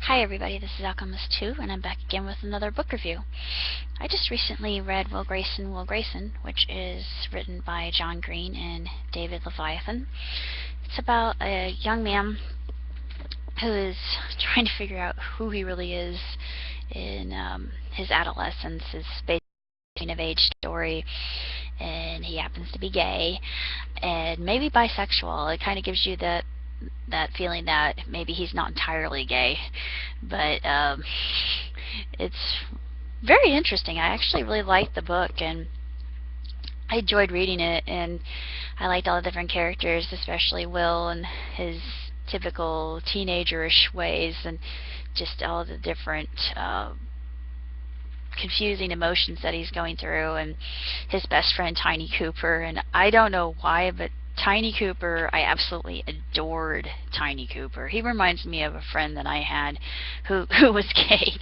Hi everybody, this is Alchemist2, and I'm back again with another book review. I just recently read Will Grayson, which is written by John Green and David Levianthan. It's about a young man who is trying to figure out who he really is in his adolescence, his coming of age story, and he happens to be gay and maybe bisexual. It kind of gives you that feeling that maybe he's not entirely gay, but it's very interesting. I actually really liked the book, and I enjoyed reading it, and I liked all the different characters, especially Will and his typical teenagerish ways, and just all the different confusing emotions that he's going through, and his best friend Tiny Cooper. And I don't know why, but Tiny Cooper, I absolutely adored Tiny Cooper. He reminds me of a friend that I had who was gay.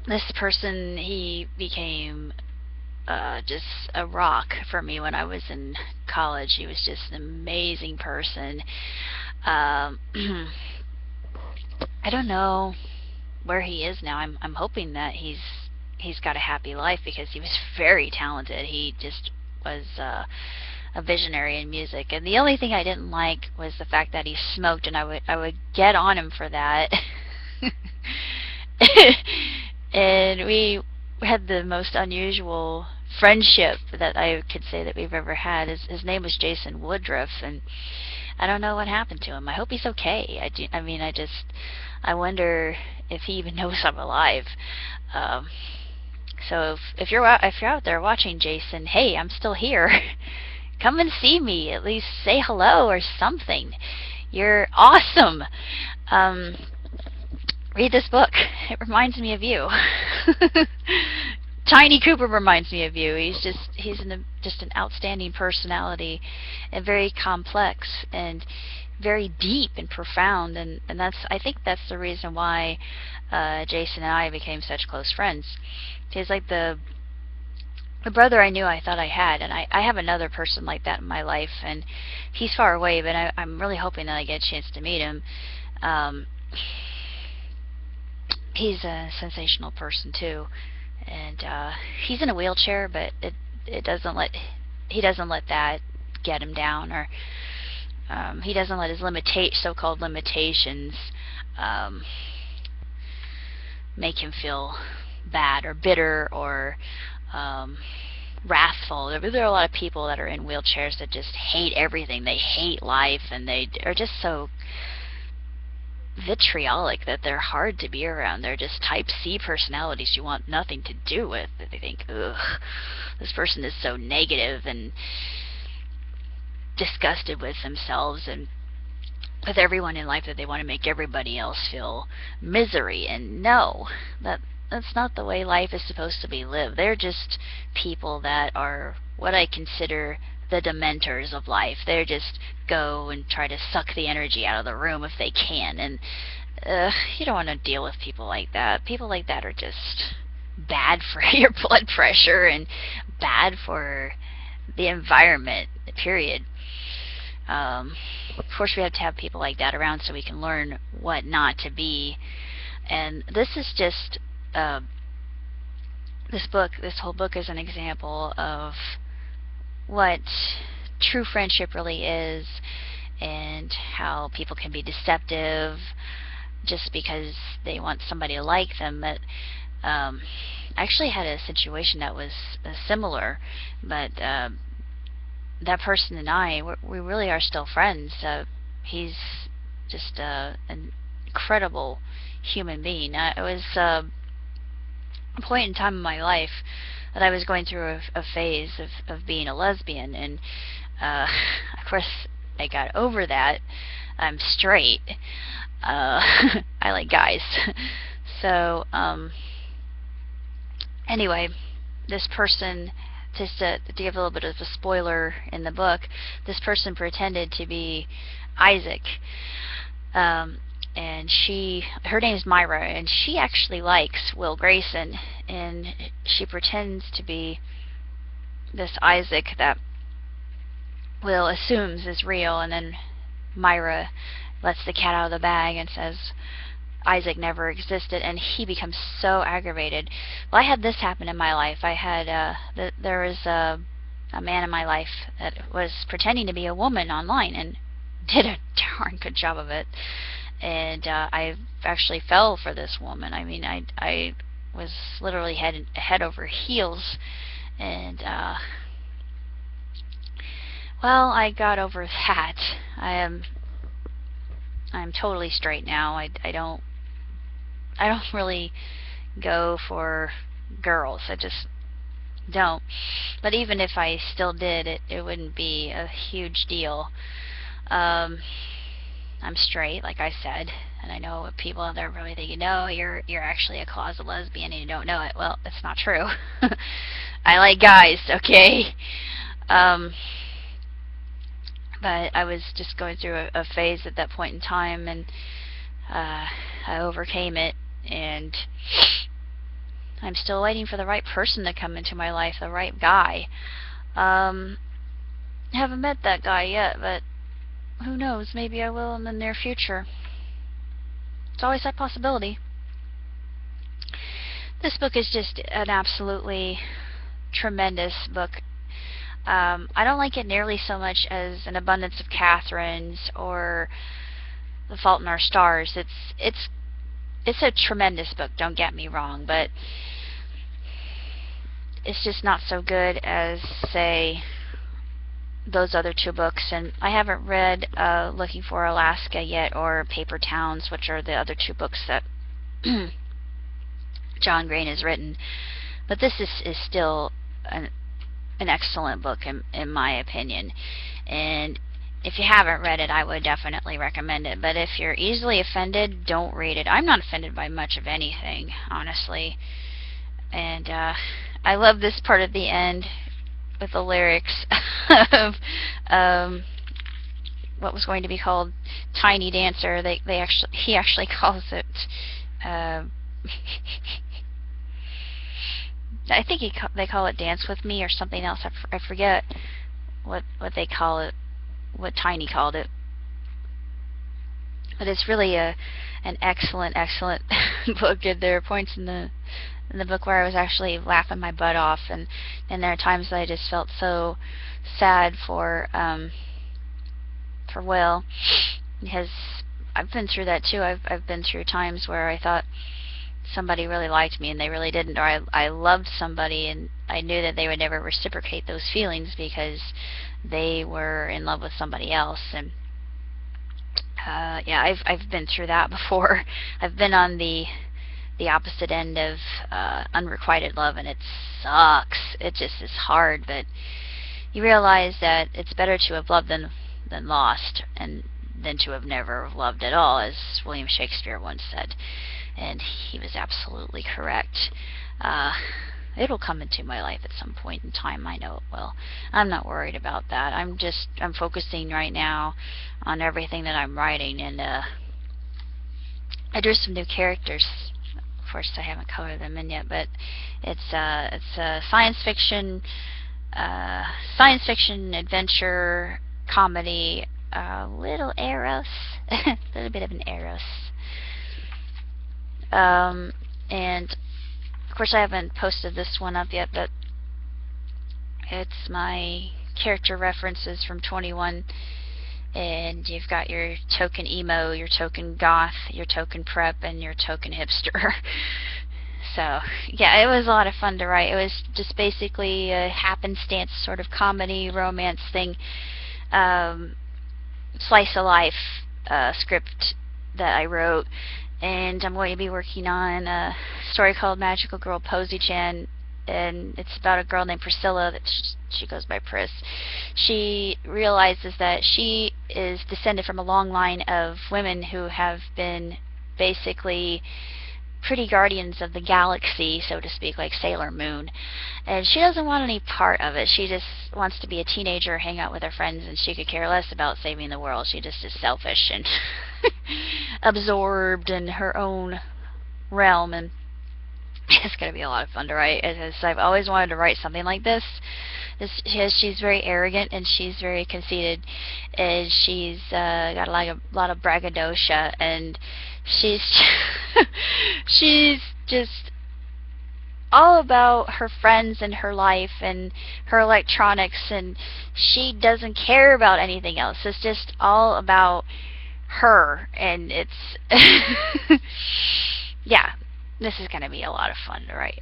This person, he became just a rock for me when I was in college. He was just an amazing person. I don't know where he is now. I'm hoping that he's got a happy life, because he was very talented. He just was a visionary in music, and the only thing I didn't like was the fact that he smoked, and I would get on him for that. And we had the most unusual friendship that I could say that we've ever had. His name was Jason Woodruff, and I don't know what happened to him. I hope he's okay. I wonder if he even knows I'm alive. So if you're out there watching, Jason, hey, I'm still here. Come and see me. At least say hello or something. You're awesome. Read this book. It reminds me of you. Tiny Cooper reminds me of you. He's just an outstanding personality, and very complex and very deep and profound, and I think that's the reason why Jason and I became such close friends. He's like the brother I knew I thought I had, and I have another person like that in my life, and he's far away, but I'm really hoping that I get a chance to meet him. He's a sensational person too, and he's in a wheelchair, but he doesn't let that get him down, or he doesn't let his so-called limitations make him feel bad or bitter or wrathful. There are a lot of people that are in wheelchairs that just hate everything. They hate life, and they are just so vitriolic that they're hard to be around. They're just type C personalities you want nothing to do with. They think, ugh, this person is so negative and disgusted with themselves and with everyone in life, that they want to make everybody else feel misery. And no, that's not the way life is supposed to be lived. They're just people that are what I consider the dementors of life. They just go and try to suck the energy out of the room if they can, and you don't want to deal with people like that. People like that are just bad for your blood pressure and bad for the environment, period. Of course, we have to have people like that around so we can learn what not to be. And this is just this whole book is an example of what true friendship really is, and how people can be deceptive just because they want somebody to like them. But I actually had a situation that was similar, but that person and I, we really are still friends. He's just an incredible human being. It was a point in time in my life that I was going through a phase of being a lesbian, and of course I got over that. I'm straight. I like guys. So anyway, this person, just to give a little bit of a spoiler in the book, this person pretended to be Isaac, and her name is Myra, and she actually likes Will Grayson, and she pretends to be this Isaac that Will assumes is real, and then Myra lets the cat out of the bag and says Isaac never existed, and he becomes so aggravated. Well, I had this happen in my life. I had there was a man in my life that was pretending to be a woman online and did a darn good job of it. And I actually fell for this woman. I mean, I was literally head over heels, and well, I got over that. I'm totally straight now. I don't really go for girls. I just don't. But even if I still did, it wouldn't be a huge deal. I'm straight, like I said, and I know what people out there are probably thinking, no, you're actually a closet lesbian and you don't know it. Well, that's not true. I like guys, okay? But I was just going through a phase at that point in time, and I overcame it, and I'm still waiting for the right person to come into my life, the right guy. I haven't met that guy yet, but who knows, maybe I will in the near future. It's always that possibility. This book is just an absolutely tremendous book. I don't like it nearly so much as An Abundance of Catherines or The Fault in Our Stars. It's a tremendous book, don't get me wrong, but it's just not so good as, say, those other two books. And I haven't read Looking for Alaska yet, or Paper Towns, which are the other two books that John Green has written. But this is still an excellent book in my opinion. And if you haven't read it, I would definitely recommend it. But if you're easily offended, don't read it. I'm not offended by much of anything, honestly. And I love this part at the end with the lyrics of what was going to be called Tiny Dancer. He actually calls it I think they call it Dance With Me or something else. I forget what they call it, what Tiny called it. But it's really an excellent book. And there are points in the book where I was actually laughing my butt off, and there are times that I just felt so sad for Will, because I've been through that too. I've been through times where I thought somebody really liked me and they really didn't, or I loved somebody and I knew that they would never reciprocate those feelings because they were in love with somebody else. And yeah, I've been through that before. I've been on the opposite end of unrequited love, and it sucks. It just is hard, but you realize that it's better to have loved than lost, and than to have never loved at all, as William Shakespeare once said. And he was absolutely correct. It'll come into my life at some point in time. I know it will. I'm not worried about that. I'm focusing right now on everything that I'm writing, and I drew some new characters. Of course, I haven't colored them in yet, but it's a science fiction adventure comedy, little Eros, a little bit of an Eros. And of course I haven't posted this one up yet, but it's my character references from 21, and you've got your token emo, your token goth, your token prep, and your token hipster. So yeah, it was a lot of fun to write. It was just basically a happenstance sort of comedy romance thing, slice of life script that I wrote. And I'm going to be working on a story called Magical Girl Posy-chan, and it's about a girl named Priscilla. That she goes by Pris. She realizes that she is descended from a long line of women who have been basically pretty guardians of the galaxy, so to speak, like Sailor Moon. And she doesn't want any part of it. She just wants to be a teenager, hang out with her friends, and she could care less about saving the world. She just is selfish and absorbed in her own realm, and it's going to be a lot of fun to write. I've always wanted to write something like this, She's very arrogant and she's very conceited, and she's got a lot of braggadocio, and she's she's just all about her friends and her life and her electronics, and she doesn't care about anything else. It's just all about her, and it's yeah, this is gonna be a lot of fun to write.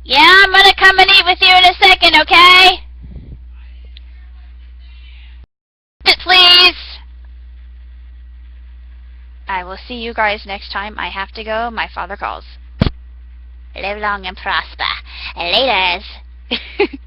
Yeah, I'm gonna come and eat with you in a second, okay? Please! I will see you guys next time. I have to go. My father calls. Live long and prosper. Laters.